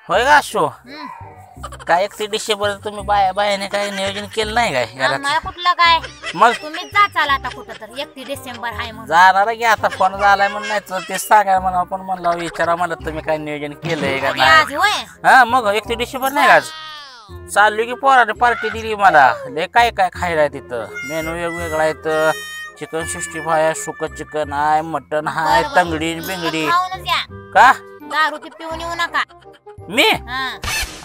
होय का शो काय 31 डिसेंबर तुम्ही बायाने काय नियोजन केलं नाही काय घरात? मला कुठलं काय मग तुम्हीच जा चाला आता कुठं तर 31 डिसेंबर आहे म्हणून. जाणार की आता फोन झालाय म्हणून नाही तर तेच सांगाय म्हणा आपण म्हणलं विचारा म्हणलं तुम्ही काय नियोजन केलंय का आज नाही. होय हा मग 31 डिसेंबर नाही का आज चालू की पोराने पार्टी दिली मला लय काय काय खायला तिथं मेनू वेगवेगळा आहे चिकन 65 आहे सुकं चिकन आहे मटन आहे तंगडी बिंगडी खाऊनच या का दारू ती पिऊन येऊ नका. मी हा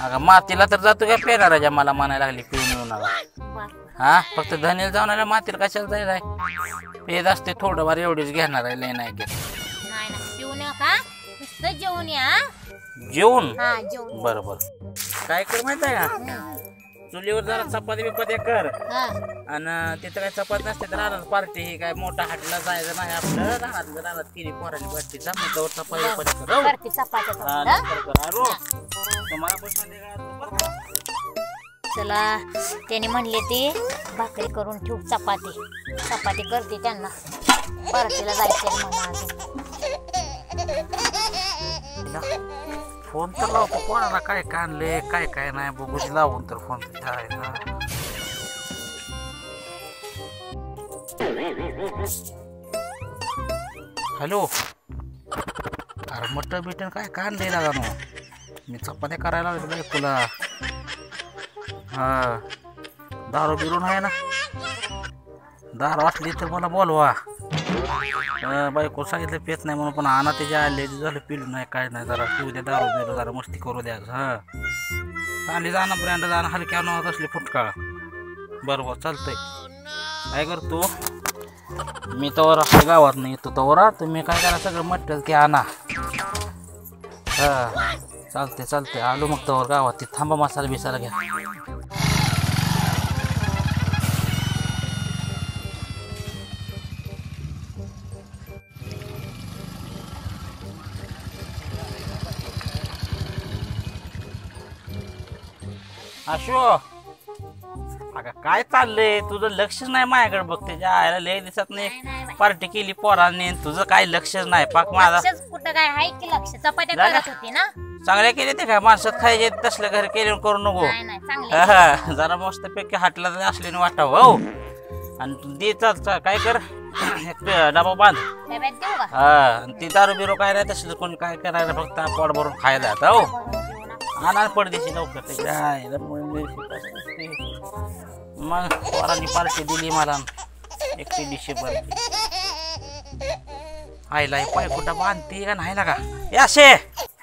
अगं मातीला तर जातो का पेराराजा मला म्हणायला लागली पिऊन येऊ नका. बरं. हा फक्त धनेल जाऊन आला मातीला कशाला जायलाय पेज असते थोडं फार एवढीच घेणार आहे लय नाही घेत. नाही ना पिऊ नका नुसतं जेवून या. जेवून हा जेवून बरोबर काय कर माहित आहे का चुलीवर जरा चपाती बिपाती कर हा आणि तिथं काय चपाती नसते तर राहणार पार्टी ही काय मोठा हाटला जायचं नाही आपलं राहणार केली पोराची पार्टी जमल्यावर चपाती बिपाती कर हो. करते चपात्या हा, थोडं. नंतर कर. अरो, तुम्हाला पण संध्याकाळी बरं का? चला त्याने म्हणले ते भाकरी करून ठेवू चपाती करते त्यांना परतीला जायचे म्हणा अजून. फोन तर लावतो कोणाला काय काढले काय काय नाही बघू लावून तर फोन हॅलो अरे मटन बिटन काय काढले लागा ना मी चपात्या करायला लागलो बायकोला. हा दारू बिरून आहे ना दारू असली तर मला बोलवा. बायको सांगितलं पेत नाही म्हणून पण आणा त्याच्या आले झालं पिलू नाही काय नाही जरा पिऊ द्या दारू बिरू जरा मस्ती करू द्या. हा चांगली जाणं ब्रँड जाणं हलक्या नावात असली फुटकाळ बरोबर चालतंय. काय करतो मी तवर आपल्या गावात नाही येतो तवर तुम्ही काय करा सगळं मटेरियल की आणा. हा चालते आलो मग तवर गावात ते थांबा मसाला बिसाला घ्या. अशो अगं काय चाललंय तुझं लक्षच नाही माझ्याकडे बघ त्याच्या आयला लय दिसत नाही पार्टी केली पोरांनी तुझं काय लक्षच नाही पाक माझा लक्षच कुठं काय आहे की लक्ष चपात्या करत होती ना. चांगल्या केले ते काय माणसात खायचे तसल्या घरी केले करू नको. नाही चांगले जरा मस्त पैकी हाटला असल्याने वाटावं हो आणि दे चाल काय कर एक डबा बांध डब्यात देऊ का हा ती दारू बिरू काय नाही तसलं कोणी काय करायला फक्त पोट भरून खायला आता हो आणा पडदेशी लवकर त्याच्या मग पोरांनी पार्टी दिली मला 31 डिसेंबर आईला पाय कुठं बांधते का नाही लागा असे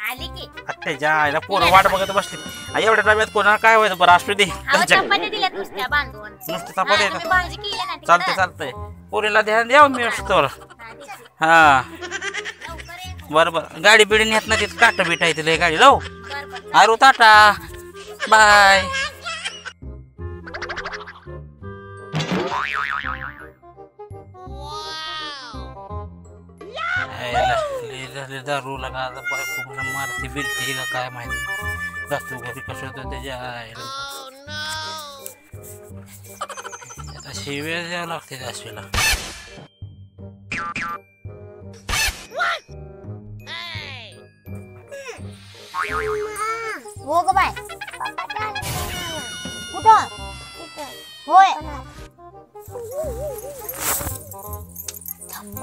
आली की त्याच्या आईला पोरं वाट बघत बसली एवढ्या डब्यात कोणाला काय व्हायचं बरं असू दे चपात्या दिल्यात नुसत्या बांधून नुसतं चपाती तुम्ही भाजी केली ना तिकडं. चालतंय पोरीला ध्यान द्यावं मी असतो हा बरं गाडी बिडी नेत ना तिथं काट बिटा येते गाडी लावू अरू टाटा बाय. दारू लागा बायको मला मारते बिरते का काय माहिती जातो घरी कसं होतं त्याच्या आता शिव्या द्यावं लागते त्या शिव्याला. हो ग बाय कुठं होय थांब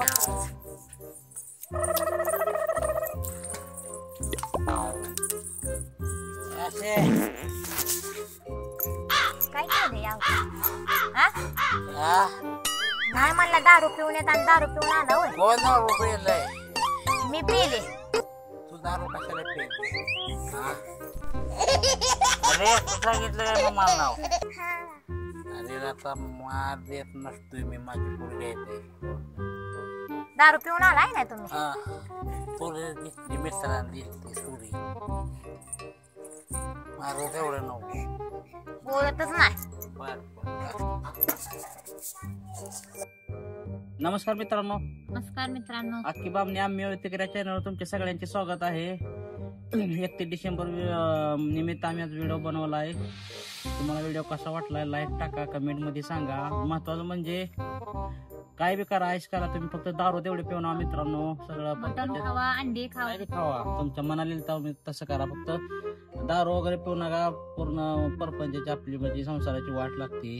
काय केलं या नाही म्हणला दारू पिऊन येत आणि दारू पिऊन आला होय. कोण दारू पेलय मी पिले तू दारू कशाला पेल अरे तू सांगितलं काय मग मला नाव अरे आता मार देत नसतोय मी माझी पोरगी येते दारू पिऊन आलाय ना तुम्ही. हा पोरगी दिसली मित्रांनी दिसली सुरी मारू तेवढं नको बोलतच नाही. नमस्कार मित्रांनो नमस्कार मित्रांनो अख्खी बाबनी आम्ही तिकडे चॅनलवर तुमच्या सगळ्यांचे स्वागत आहे. 31 डिसेंबर निमित्त आम्ही आज व्हिडिओ बनवला आहे. तुम्हाला व्हिडिओ कसा वाटला लाईक टाका कमेंट मध्ये सांगा. महत्वाचं म्हणजे काय बी करा ऐश करा तुम्ही फक्त दारू तेवढे पिऊ नका मित्रांनो. सगळं मटण खावा अंडे खावा खावा तुमच्या मनाला तसं करा फक्त दारू वगैरे पिऊ नका. पूर्ण परपंचाची आपली म्हणजे संसाराची वाट लागते.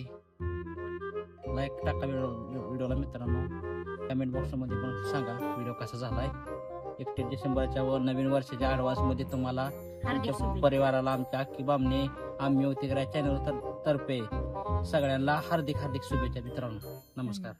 लाईक टाका व्हिडिओला मित्रांनो. कमेंट बॉक्समध्ये पण सांगा व्हिडिओ कसा झालाय. 31 डिसेंबरच्या व नवीन वर्षाच्या ॲडव्हान्समध्ये तुम्हाला तुमच्या परिवाराला आमच्या अख्खी बामणे आम्ही होते चॅनल तर्फे सगळ्यांना हार्दिक शुभेच्छा मित्रांनो. नमस्कार.